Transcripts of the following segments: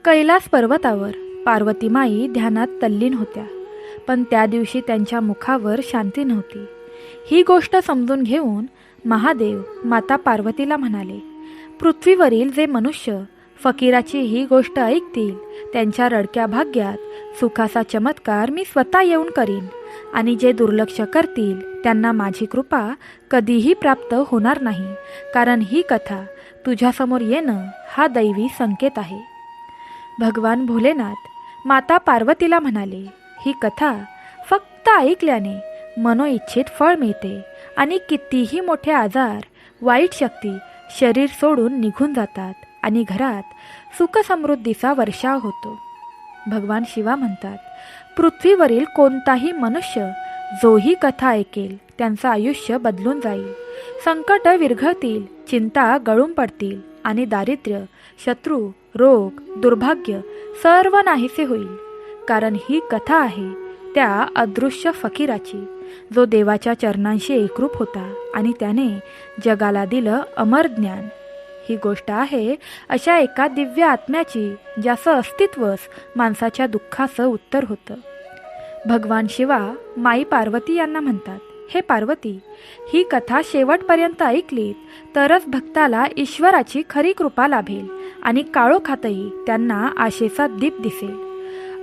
कैलास पर्वतावर पार्वतीमाई ध्यानात तल्लीन होत्या, पण त्या दिवशी त्यांच्या मुखावर शांती नव्हती. ही गोष्ट समजून घेऊन महादेव माता पार्वतीला म्हणाले, पृथ्वीवरील जे मनुष्य फकीराची ही गोष्ट ऐकतील त्यांच्या रडक्या भाग्यात सुखाचा चमत्कार मी स्वतः येऊन करीन, आणि जे दुर्लक्ष करतील त्यांना माझी कृपा कधीही प्राप्त होणार नाही, कारण ही कथा तुझ्यासमोर येणं हा दैवी संकेत आहे. भगवान भोलेनाथ माता पार्वतीला म्हणाले, ही कथा फक्त ऐकल्याने मनोइच्छित फळ मिळते आणि कितीही मोठे आजार, वाईट शक्ती शरीर सोडून निघून जातात आणि घरात सुखसमृद्धीचा वर्षाव होतो. भगवान शिवा म्हणतात, पृथ्वीवरील कोणताही मनुष्य जो ही कथा ऐकेल त्यांचं आयुष्य बदलून जाईल. संकट विरघळतील, चिंता गळून पडतील आणि दारिद्र्य, शत्रू, रोग, दुर्भाग्य सर्व नाहीसे होईल. कारण ही कथा आहे त्या अदृश्य फकीराची, जो देवाच्या चरणांशी एकरूप होता आणि त्याने जगाला दिलं अमर ज्ञान. ही गोष्ट आहे अशा एका दिव्य आत्म्याची ज्याचं अस्तित्वच माणसाच्या दुःखाचं उत्तर होतं. भगवान शिवा माई पार्वती यांना म्हणतात, हे पार्वती, ही कथा शेवटपर्यंत ऐकलीत तरच भक्ताला ईश्वराची खरी कृपा लाभेल आणि काळोखातही त्यांना आशेचा दीप दिसेल.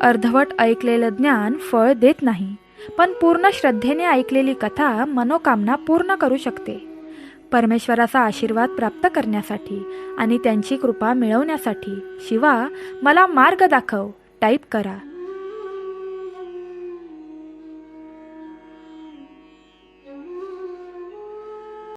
अर्धवट ऐकलेलं ज्ञान फळ देत नाही, पण पूर्ण श्रद्धेने ऐकलेली कथा मनोकामना पूर्ण करू शकते. परमेश्वराचा आशीर्वाद प्राप्त करण्यासाठी आणि त्यांची कृपा मिळवण्यासाठी शिवा मला मार्ग दाखव टाईप करा.